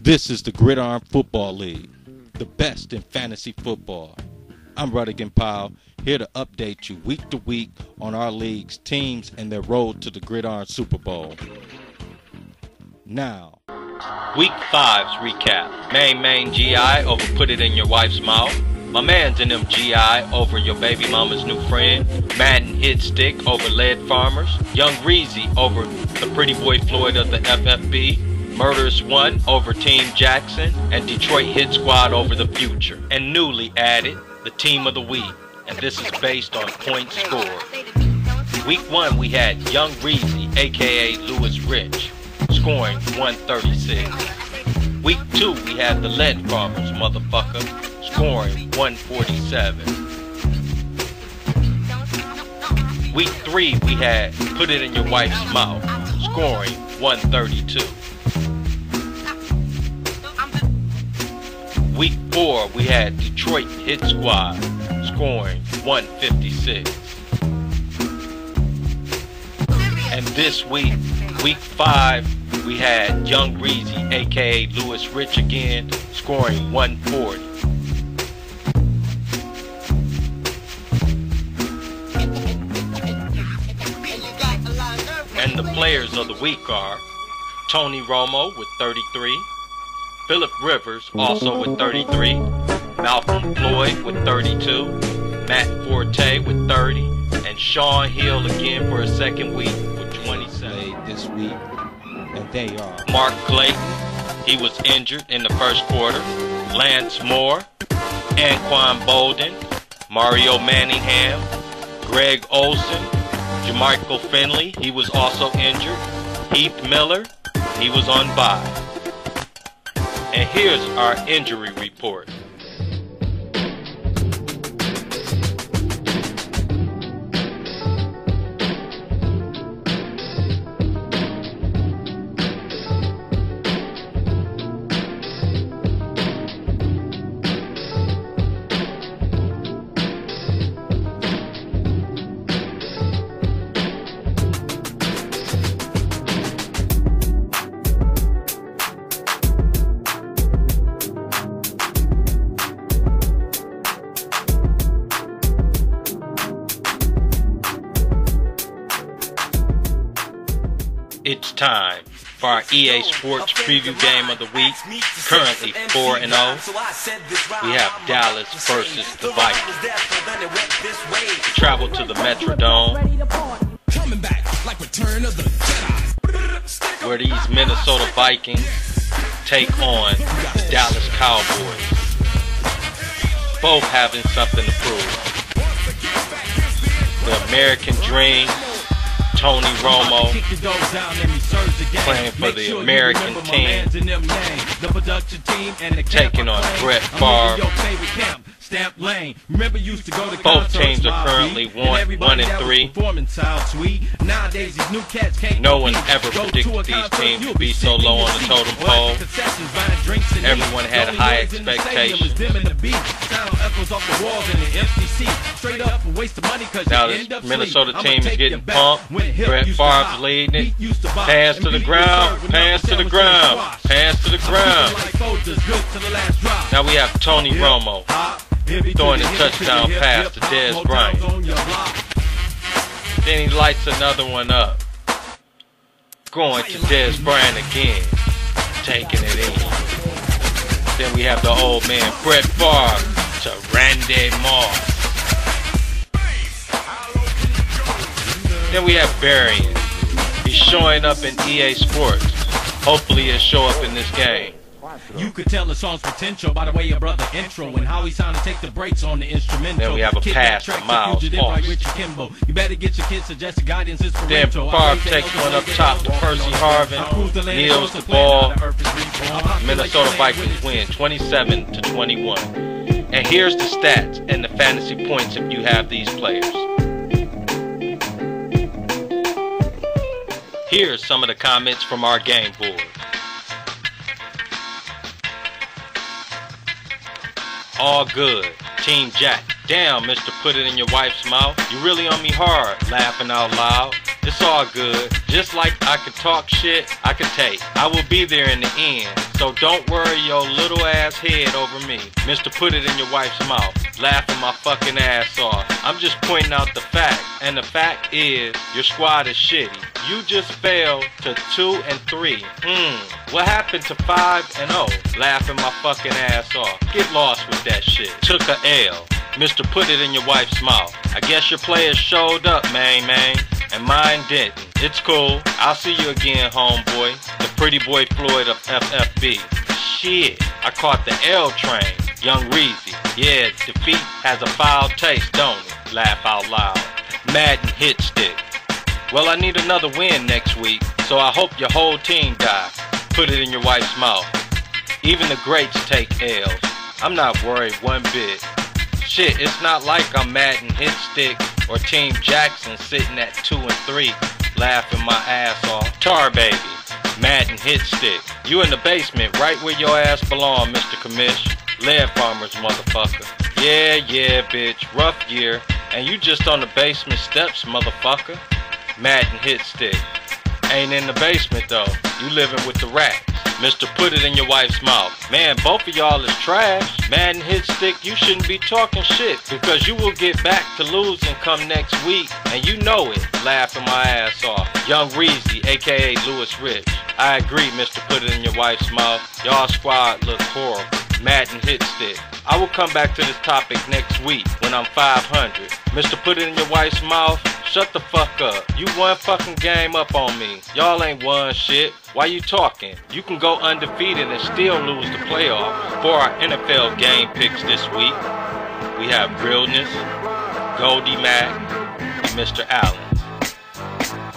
This is the Gridiron Football League, the best in fantasy football. I'm Ruddigan Powell, here to update you week to week on our league's teams and their road to the Gridiron Super Bowl. Now, Week 5's recap. Main GI over Put It In Your Wife's Mouth. My man's in them GI over Your Baby Mama's New Friend. Madden Hit Stick over Lead Farmers. Young Reezy over the Pretty Boy Floyd of the FFB. Murderous One over Team Jackson. And Detroit Hit Squad over the Future. And newly added, the Team of the Week. And this is based on points scored. Week 1 we had Young Reezy, aka Lewis Rich, scoring 136. Week 2 we had the Lead Farmers, motherfucker, scoring 147. Week 3 we had Put It In Your Wife's Mouth, scoring 132. Week 4 we had Detroit Hit Squad, scoring 156. And this week, week 5, we had Young Reezy, aka Lewis Rich again, scoring 140. And the players of the week are Tony Romo with 33, Phillip Rivers also with 33, Malcolm Floyd with 32, Matt Forte with 30, and Sean Hill again for a second week with 27. this week, and they are Mark Clayton, he was injured in the first quarter. Lance Moore, Anquan Bolden, Mario Manningham, Greg Olson, Jermichael Finley, he was also injured. Heath Miller, he was on bye. And here's our injury report. It's time for our EA Sports preview game of the week, currently 4-0. We have Dallas versus the Vikings. We travel to the Metrodome, where these Minnesota Vikings take on the Dallas Cowboys, both having something to prove. The American Dream, Tony Romo, playing for the American team, taking on Brett Favre. Both teams are currently 1-3. No one ever predicted these teams to be so low on the totem pole. Everyone had high expectations. Now this Minnesota team is getting pumped. Brett Favre's leading it. Pass to the ground, pass to the ground, pass to the ground. Now we have Tony Romo throwing a touchdown pass to Dez Bryant. Then he lights another one up. Going to Dez Bryant again, taking it in. Then we have the old man Brett Favre to Randy Moss. Then we have Varian. He's showing up in EA Sports. Hopefully he'll show up in this game. You could tell the song's potential by the way your brother intro and how he sounded to take the brakes on the instrumental. Then we have a pass to Miles Moss. You better get your kids suggested guidance. Then Favre takes one up top to Percy Harvin, kneels the ball. Minnesota Vikings win 27-21. And here's the stats and the fantasy points if you have these players. Here's some of the comments from our game board. All good. Team Jack. Damn, Mr. Put It In Your Wife's Mouth. You really on me hard. Laughing out loud. It's all good. Just like I could talk shit, I could take. I will be there in the end. So don't worry your little ass head over me. Mr. Put It in Your Wife's Mouth. Laughing my fucking ass off. I'm just pointing out the fact. And the fact is, your squad is shitty. You just fell to 2-3. What happened to 5-0? Laughing my fucking ass off. Get lost with that shit. Took a L. Mr. Put It in Your Wife's Mouth. I guess your players showed up, man. And mine didn't. It's cool. I'll see you again, homeboy. The pretty boy Floyd of FFB. Shit, I caught the L train. Young Reezy. Yeah, defeat has a foul taste, don't it? Laugh out loud. Madden hit stick. Well, I need another win next week, so I hope your whole team dies. Put it in your wife's mouth. Even the greats take L's. I'm not worried one bit. Shit, it's not like I'm Madden hit stick or Team Jackson sitting at 2-3, laughing my ass off. Tar baby, Madden hit stick. You in the basement, right where your ass belong, Mr. Commish. Lead farmers, motherfucker. Yeah, bitch, rough year, and you just on the basement steps, motherfucker. Madden hit stick. Ain't in the basement though, you living with the rats. Mr. Put It in Your Wife's Mouth. Man, both of y'all is trash. Madden hit stick, you shouldn't be talking shit, because you will get back to losing come next week, and you know it. Laughing my ass off. Young Reezy, aka Lewis Rich. I agree, Mr. Put It in Your Wife's Mouth. Y'all squad look horrible. Madden hit stick. I will come back to this topic next week when I'm 500. Mr. Put It in Your Wife's Mouth. Shut the fuck up. You one fucking game up on me. Y'all ain't won shit. Why you talking? You can go undefeated and still lose the playoff. For our NFL game picks this week, we have Realness, Goldie Mac, and Mr. Allen.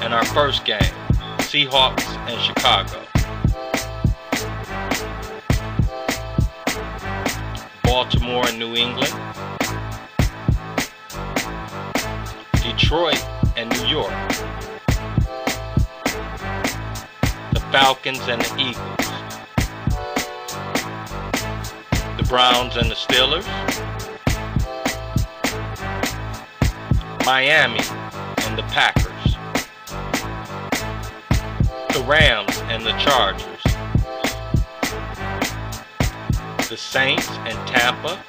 And our first game, Seahawks and Chicago. Baltimore and New England. Detroit and New York. The Falcons and the Eagles. The Browns and the Steelers. Miami and the Packers. The Rams and the Chargers. The Saints and Tampa.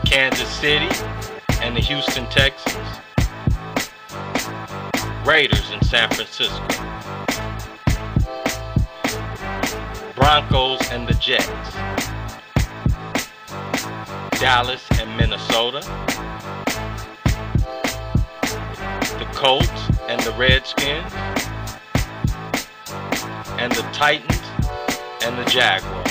Kansas City and the Houston Texans. Raiders in San Francisco. Broncos and the Jets. Dallas and Minnesota. The Colts and the Redskins. And the Titans and the Jaguars.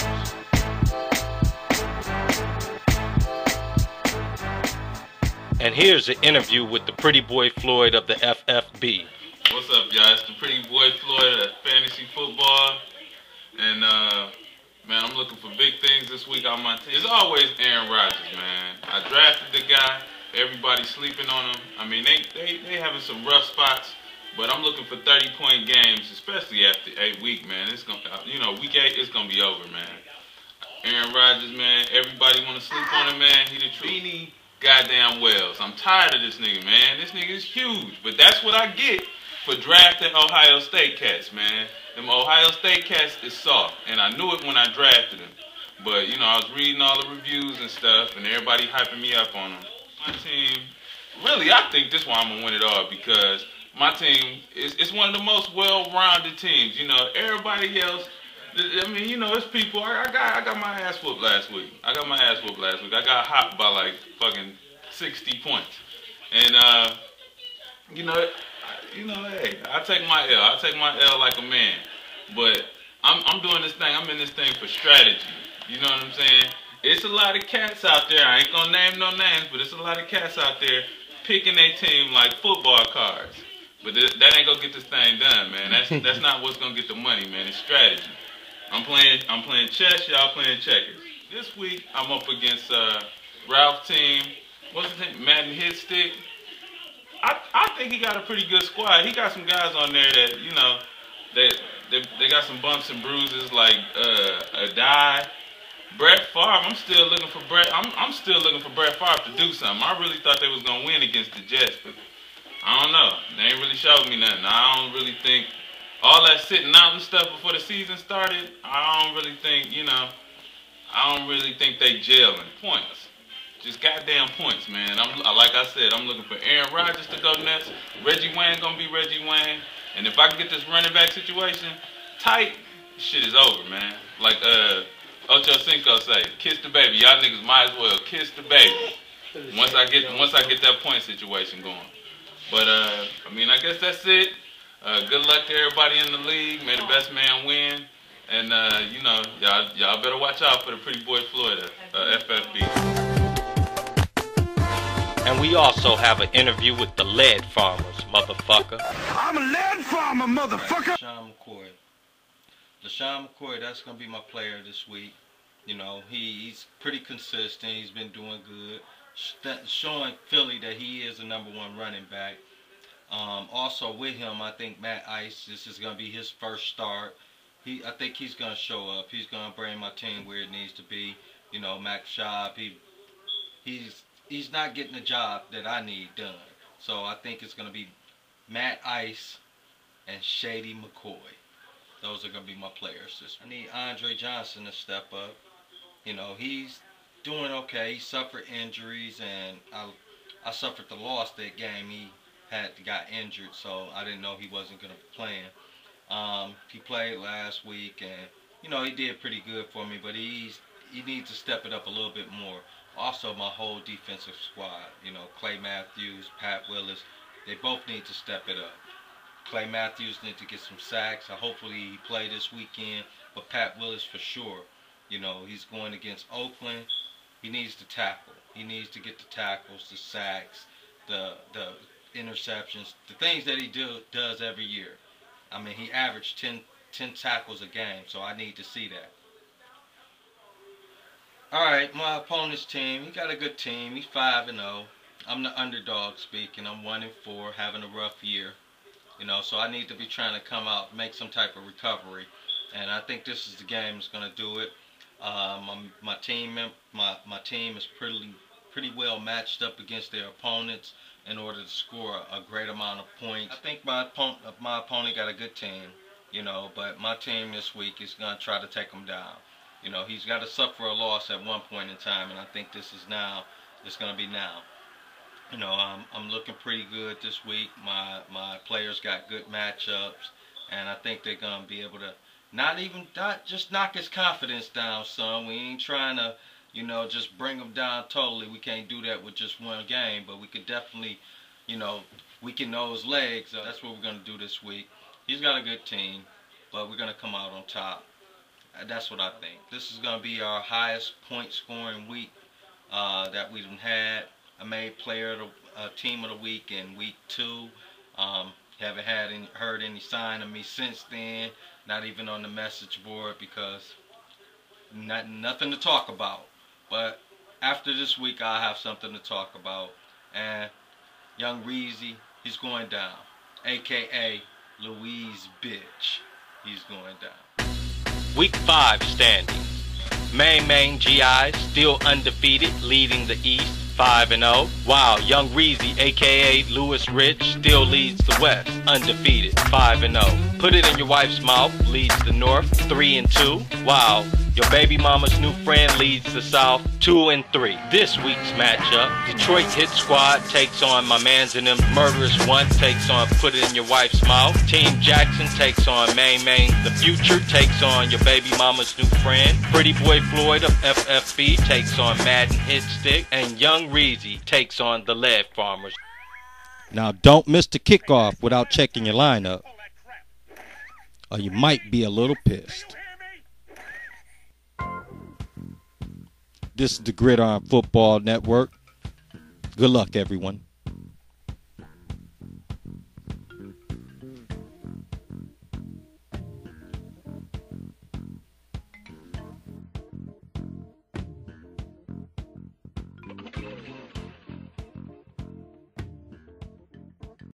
And here's an interview with the pretty boy Floyd of the FFB. What's up, y'all? It's the pretty boy Floyd of fantasy football. And, man, I'm looking for big things this week on my team. It's always Aaron Rodgers, man. I drafted the guy. Everybody's sleeping on him. I mean, they having some rough spots. But I'm looking for 30-point games, especially after 8 weeks, man. It's gonna, week 8, it's gonna be over, man. Aaron Rodgers, man. Everybody want to sleep on him, man. He the Trini goddamn Wells. I'm tired of this nigga, man. This nigga is huge, but that's what I get for drafting Ohio State cats, man. Them Ohio State cats is soft, and I knew it when I drafted him. But I was reading all the reviews and stuff, and everybody hyping me up on him. My team, really, I think this one I'm gonna win it all because my team is one of the most well-rounded teams. Everybody else, I mean, it's people. I got my ass whooped last week. I got hopped by like fucking 60 points. And hey, I take my L. I take my L like a man. But I'm doing this thing. I'm in this thing for strategy. You know what I'm saying? It's a lot of cats out there. I ain't gonna name no names, but it's a lot of cats out there picking their team like football cards. But that ain't gonna get this thing done, man. That's not what's gonna get the money, man. It's strategy. I'm playing chess, y'all playing checkers. This week I'm up against Ralph's team. What's his name? Madden hit stick. I think he got a pretty good squad. He got some guys on there that they got some bumps and bruises like a die. Brett Favre, I'm still looking for Brett Favre to do something. I really thought they was gonna win against the Jets, but I don't know. They ain't really showed me nothing. I don't really think all that sitting out and stuff before the season started. I don't really think they gelling. Points, just goddamn points, man. Like I said, I'm looking for Aaron Rodgers to go nuts. Reggie Wayne gonna be Reggie Wayne, and if I can get this running back situation tight, shit is over, man. Like Ocho Cinco say, kiss the baby. Y'all niggas might as well kiss the baby. Once I get that point situation going. But I mean, I guess that's it. Good luck to everybody in the league. May the best man win. And you know, y'all better watch out for the pretty boy Floyd, FFB. And we also have an interview with the lead farmers, motherfucker. I'm a lead farmer, motherfucker. LeSean McCoy, that's going to be my player this week. You know, he's pretty consistent. He's been doing good. Showing Philly that he is the #1 running back. Also with him, I think Matt Ice, this is going to be his first start. I think he's going to show up. He's going to bring my team where it needs to be. You know, Mac Schaub, he's not getting the job that I need done. So I think it's going to be Matt Ice and Shady McCoy. Those are going to be my players this week. I need Andre Johnson to step up. You know, he's doing okay. He suffered injuries, and I suffered the loss that game. He got injured, so I didn't know he wasn't going to be playing. He played last week, and you know, he did pretty good for me, but he needs to step it up a little bit more. Also, my whole defensive squad, you know, Clay Matthews, Pat Willis, they both need to step it up. Clay Matthews needs to get some sacks. Hopefully he play this weekend, but Pat Willis for sure. You know, he's going against Oakland. He needs to tackle. He needs to get the tackles, the sacks, the interceptions, the things that he does every year. I mean, he averaged 10 tackles a game, so I need to see that. Alright, my opponent's team, he got a good team. He's 5-0. I'm the underdog speaking. I'm 1-4, having a rough year. You know, so I need to be trying to come out, make some type of recovery. And I think this is the game that's going to do it. My team is pretty well matched up against their opponents in order to score a great amount of points. I think my opponent got a good team, you know, but my team this week is going to try to take him down. You know, he's got to suffer a loss at one point in time, and I think this is now. It's going to be now. You know, I'm looking pretty good this week. My players got good matchups, and I think they're going to be able to not just knock his confidence down some. We ain't trying to, you know, just bring him down totally. We can't do that with just one game, but we could definitely, you know, weaken those legs. That's what we're going to do this week. He's got a good team, but we're going to come out on top. That's what I think. This is going to be our highest point scoring week that we've had. I made team of the week in week 2. Haven't heard any sign of me since then. Not even on the message board because nothing to talk about. But after this week, I'll have something to talk about. And young Reezy, he's going down, aka Louise Bitch. He's going down. Week 5 standings. Main GI still undefeated, leading the East 5-0. While Young Reezy, aka Lewis Rich, still leads the West, undefeated 5-0. Put It in Your Wife's Mouth leads the North 3-2. While your baby mama's new friend leads the South 2-3. This week's matchup: Detroit Hit Squad takes on my mans and them Murderous One, takes on Put It in Your Wife's Mouth. Team Jackson takes on Main The Future, takes on your baby mama's new friend. Pretty Boy Floyd of FFB takes on Madden Hit Stick, and Young Reezy takes on the Lead Farmers. Now don't miss the kickoff without checking your lineup, or you might be a little pissed. This is the Gridiron Football Network. Good luck, everyone.